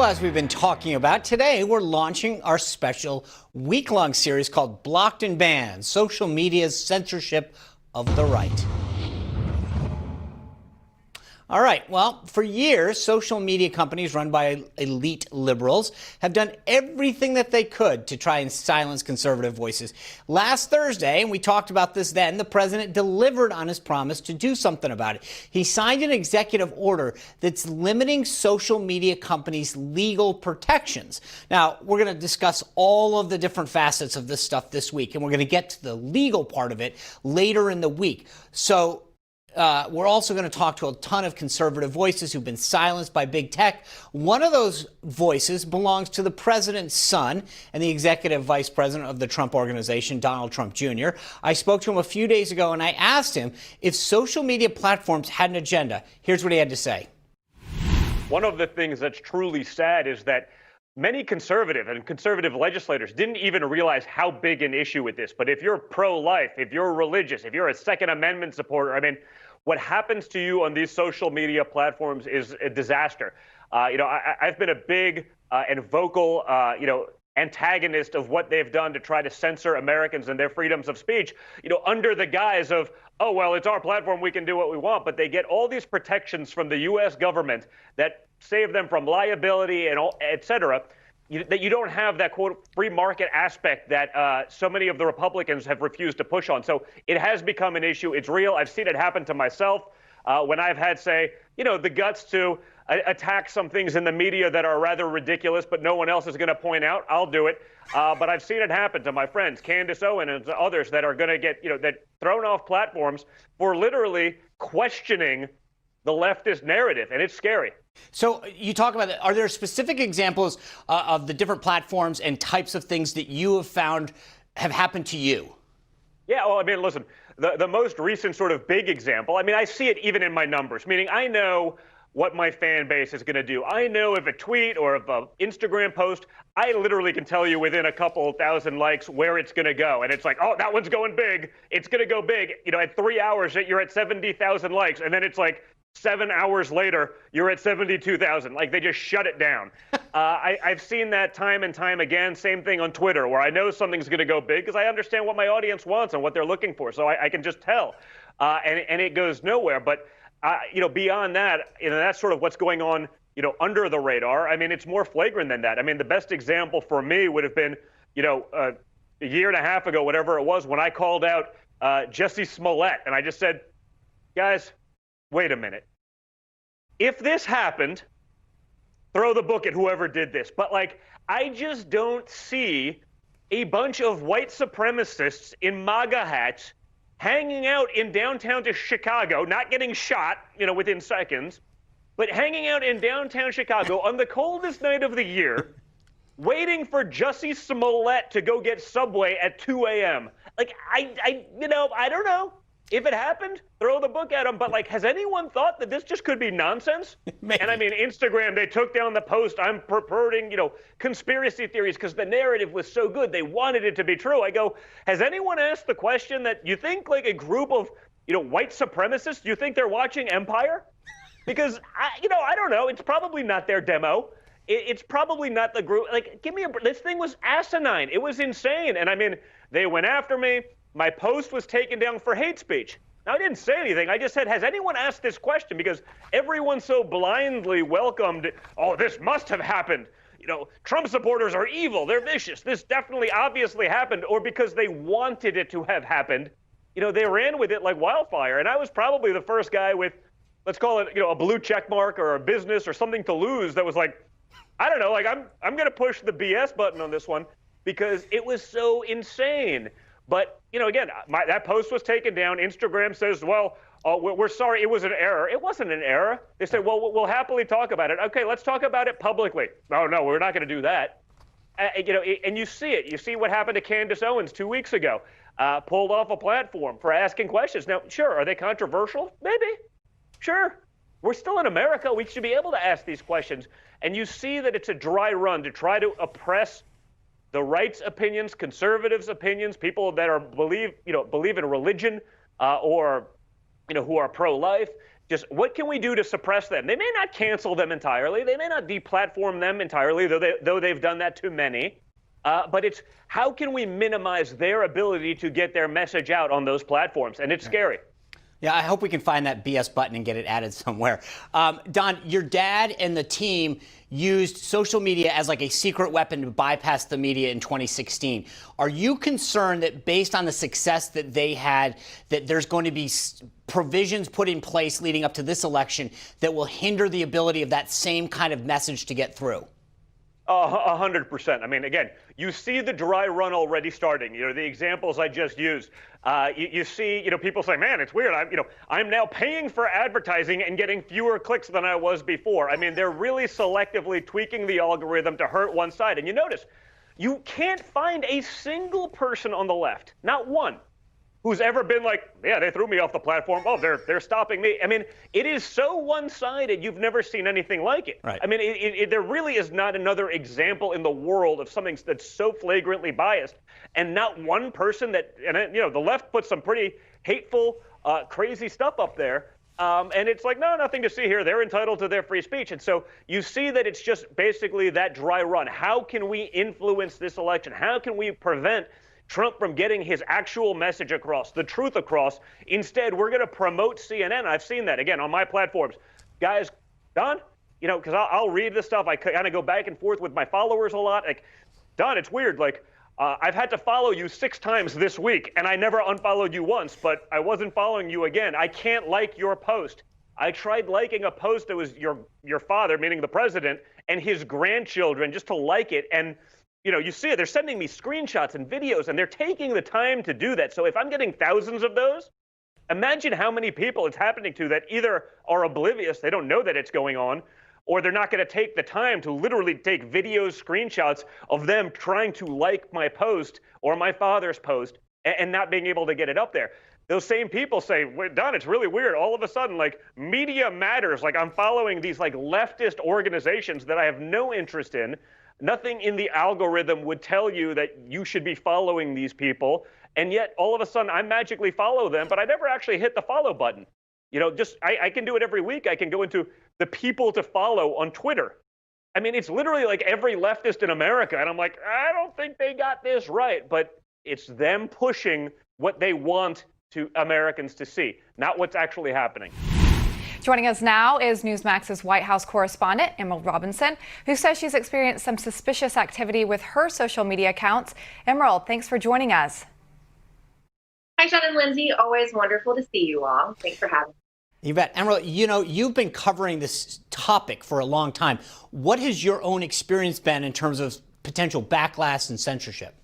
Well, as we've been talking about, today we're launching our special week-long series called Blocked and Banned, Social Media's Censorship of the Right. All right, well, for years, social media companies run by elite liberals have done everything that they could to try and silence conservative voices. Last Thursday, and we talked about this then, the president delivered on his promise to do something about it. He signed an executive order that's limiting social media companies' legal protections. Now, we're going to discuss all of the different facets of this stuff this week, and we're going to get to the legal part of it later in the week. So, we're also going to talk to a ton of conservative voices who've been silenced by big tech. One of those voices belongs to the president's son and the executive vice president of the Trump Organization, Donald Trump Jr. I spoke to him a few days ago and I asked him if social media platforms had an agenda. Here's what he had to say. One of the things that's truly sad is that many conservative legislators didn't even realize how big an issue with this. But if you're pro-life, if you're religious, if you're a Second Amendment supporter, I mean, what happens to you on these social media platforms is a disaster. I've been a big and vocal, antagonist of what they've done to try to censor Americans and their freedoms of speech, under the guise of, oh, well, it's our platform, we can do what we want. But they get all these protections from the U.S. government that save them from liability and all, et cetera, that you don't have that, quote, free market aspect that so many of the Republicans have refused to push on. So it has become an issue. It's real. I've seen it happen to myself when I've had, say, the guts to attack some things in the media that are rather ridiculous, but no one else is going to point out. I'll do it. But I've seen it happen to my friends, Candace Owen and others that are going to get, that thrown off platforms for literally questioning the leftist narrative. And it's scary. So you talk about that. Are there specific examples of the different platforms and types of things that you have found have happened to you? Yeah, well, I mean, listen, the most recent sort of big example, I mean, I see it even in my numbers, meaning I know what my fan base is going to do. I know if a tweet or if an Instagram post, I literally can tell you within a couple thousand likes where it's going to go. And it's like, oh, that one's going big. It's going to go big. At 3 hours, you're at 70,000 likes. And then it's like 7 hours later, you're at 72,000. Like, they just shut it down. I've seen that time and time again. Same thing on Twitter, where I know something's going to go big because I understand what my audience wants and what they're looking for. So I can just tell. And it goes nowhere. But beyond that, that's sort of what's going on, under the radar. I mean, it's more flagrant than that. I mean, the best example for me would have been, a year and a half ago, whatever it was, when I called out Jussie Smollett. And I just said, guys, wait a minute. If this happened, throw the book at whoever did this. But, I just don't see a bunch of white supremacists in MAGA hats hanging out in downtown Chicago, not getting shot, within seconds, but hanging out in downtown Chicago on the coldest night of the year, waiting for Jussie Smollett to go get Subway at 2 a.m. I don't know. If it happened, throw the book at him. But, has anyone thought that this just could be nonsense? And I mean, Instagram, they took down the post. I'm purporting, conspiracy theories because the narrative was so good. They wanted it to be true. I go, has anyone asked the question that you think, a group of, white supremacists, do you think they're watching Empire? Because, I don't know. It's probably not their demo. It's probably not the group. Give me this thing was asinine. It was insane. And I mean, they went after me. My post was taken down for hate speech. Now, I didn't say anything. I just said, has anyone asked this question? Because everyone so blindly welcomed, oh, this must have happened. Trump supporters are evil. They're vicious. This definitely, obviously happened. Or because they wanted it to have happened, they ran with it like wildfire. And I was probably the first guy with, let's call it, a blue check mark or a business or something to lose that was like, I don't know, I'm going to push the BS button on this one because it was so insane. But, again, that post was taken down. Instagram says, well, we're sorry, it was an error. It wasn't an error. They said, well, we'll happily talk about it. Okay, let's talk about it publicly. No, we're not going to do that. And you see it. You see what happened to Candace Owens 2 weeks ago. Pulled off a platform for asking questions. Now, sure, are they controversial? Maybe. Sure. We're still in America. We should be able to ask these questions. And you see that it's a dry run to try to oppress the right's opinions, conservatives' opinions, people that believe in religion or who are pro-life, Just what can we do to suppress them? They may not cancel them entirely. They may not deplatform them entirely, though they've done that to many. But it's how can we minimize their ability to get their message out on those platforms? And it's scary. Yeah, I hope we can find that BS button and get it added somewhere. Don, your dad and the team used social media as like a secret weapon to bypass the media in 2016. Are you concerned that based on the success that they had, that there's going to be provisions put in place leading up to this election that will hinder the ability of that same kind of message to get through? 100%. I mean, again, you see the dry run already starting. You know, the examples I just used. You see, people say, "Man, it's weird. I'm now paying for advertising and getting fewer clicks than I was before." I mean, they're really selectively tweaking the algorithm to hurt one side. And you notice, you can't find a single person on the left, not one, who's ever been like, "Yeah, they threw me off the platform. Oh, they're stopping me." I mean, it is so one-sided. You've never seen anything like it. Right. I mean, there really is not another example in the world of something that's so flagrantly biased, and not one person that, and the left puts some pretty hateful, crazy stuff up there. And it's like, no, nothing to see here. They're entitled to their free speech. And so you see that it's just basically that dry run. How can we influence this election? How can we prevent Trump from getting his actual message across, the truth across? Instead, we're going to promote CNN. I've seen that, again, on my platforms. Guys, Don, because I'll read this stuff. I kind of go back and forth with my followers a lot. Like, Don, it's weird. Like, I've had to follow you 6 times this week, and I never unfollowed you once, but I wasn't following you again. I can't like your post. I tried liking a post that was your father, meaning the president, and his grandchildren, just to like it. And you see it. They're sending me screenshots and videos, and they're taking the time to do that. So if I'm getting thousands of those, imagine how many people it's happening to that either are oblivious, they don't know that it's going on, or they're not going to take the time to literally take videos, screenshots of them trying to like my post or my father's post and not being able to get it up there. Those same people say, "Wait, Don, it's really weird. All of a sudden, like, media matters. Like, I'm following these like leftist organizations that I have no interest in. Nothing in the algorithm would tell you that you should be following these people. And yet, all of a sudden, I magically follow them, but I never actually hit the follow button. I can do it every week. I can go into the people to follow on Twitter. I mean, it's literally like every leftist in America. And I'm like, I don't think they got this right. But it's them pushing what they want to Americans to see, not what's actually happening. Joining us now is Newsmax's White House correspondent, Emerald Robinson, who says she's experienced some suspicious activity with her social media accounts. Emerald, thanks for joining us. Hi, Sean and Lindsay. Always wonderful to see you all. Thanks for having me. You bet. Emerald, you've been covering this topic for a long time. What has your own experience been in terms of potential backlash and censorship?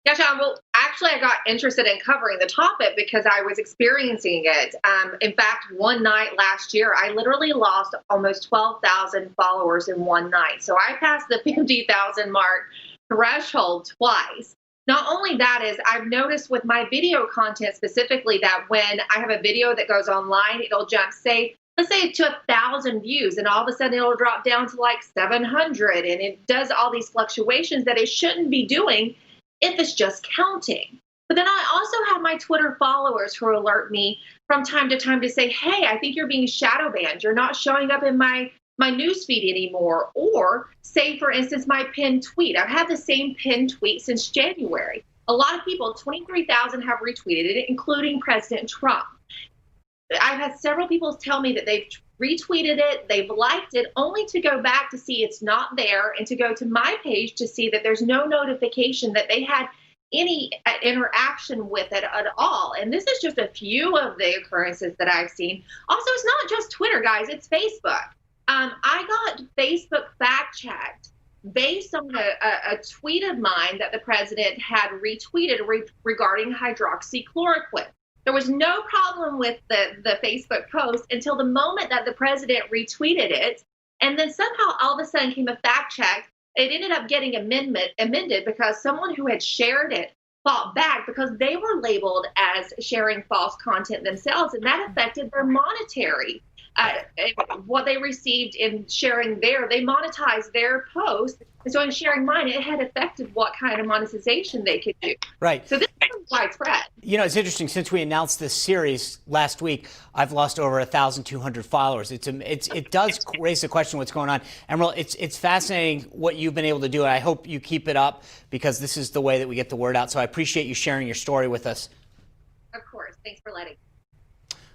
Yeah, Sean. Well, actually, I got interested in covering the topic because I was experiencing it. In fact, one night last year, I literally lost almost 12,000 followers in one night. So I passed the 50,000 mark threshold twice. Not only that is, I've noticed with my video content specifically that when I have a video that goes online, it'll jump, let's say to 1,000 views, and all of a sudden it'll drop down to like 700, and it does all these fluctuations that it shouldn't be doing if it's just counting. But then I also have my Twitter followers who alert me from time to time to say, "Hey, I think you're being shadow banned. You're not showing up in my newsfeed anymore." Or say, for instance, my pinned tweet. I've had the same pinned tweet since January. A lot of people, 23,000 have retweeted it, including President Trump. I've had several people tell me that they've retweeted it, they've liked it, only to go back to see it's not there and to go to my page to see that there's no notification that they had any interaction with it at all. And this is just a few of the occurrences that I've seen. Also, it's not just Twitter, guys, it's Facebook. I got Facebook fact-checked based on a tweet of mine that the president had retweeted regarding hydroxychloroquine. There was no problem with the Facebook post until the moment that the president retweeted it. And then somehow all of a sudden came a fact check. It ended up getting amended because someone who had shared it fought back because they were labeled as sharing false content themselves, and that affected their monetary what they received in sharing they monetized their post. And so in sharing mine, it had affected what kind of monetization they could do. Right. So this is widespread. You know, it's interesting. Since we announced this series last week, I've lost over 1,200 followers. It does raise the question what's going on. Emerald, it's fascinating what you've been able to do, and I hope you keep it up because this is the way that we get the word out. So I appreciate you sharing your story with us. Of course. Thanks for letting me.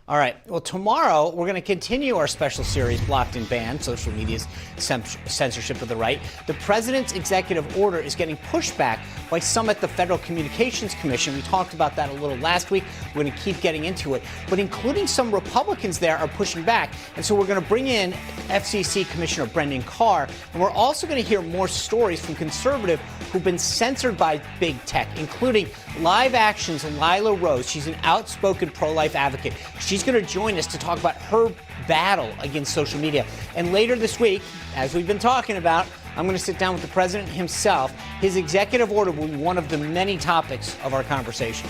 All right. Well, tomorrow we're going to continue our special series, Blocked and Banned, Social Media's Censorship of the Right. The president's executive order is getting pushback by some at the Federal Communications Commission. We talked about that a little last week. We're going to keep getting into it. But including some Republicans there are pushing back. And so we're going to bring in FCC Commissioner Brendan Carr. And we're also going to hear more stories from conservatives who've been censored by big tech, including Live Action's Lila Rose. She's an outspoken pro-life advocate. She's going to join us to talk about her battle against social media. And later this week, as we've been talking about, I'm going to sit down with the president himself. His executive order will be one of the many topics of our conversation.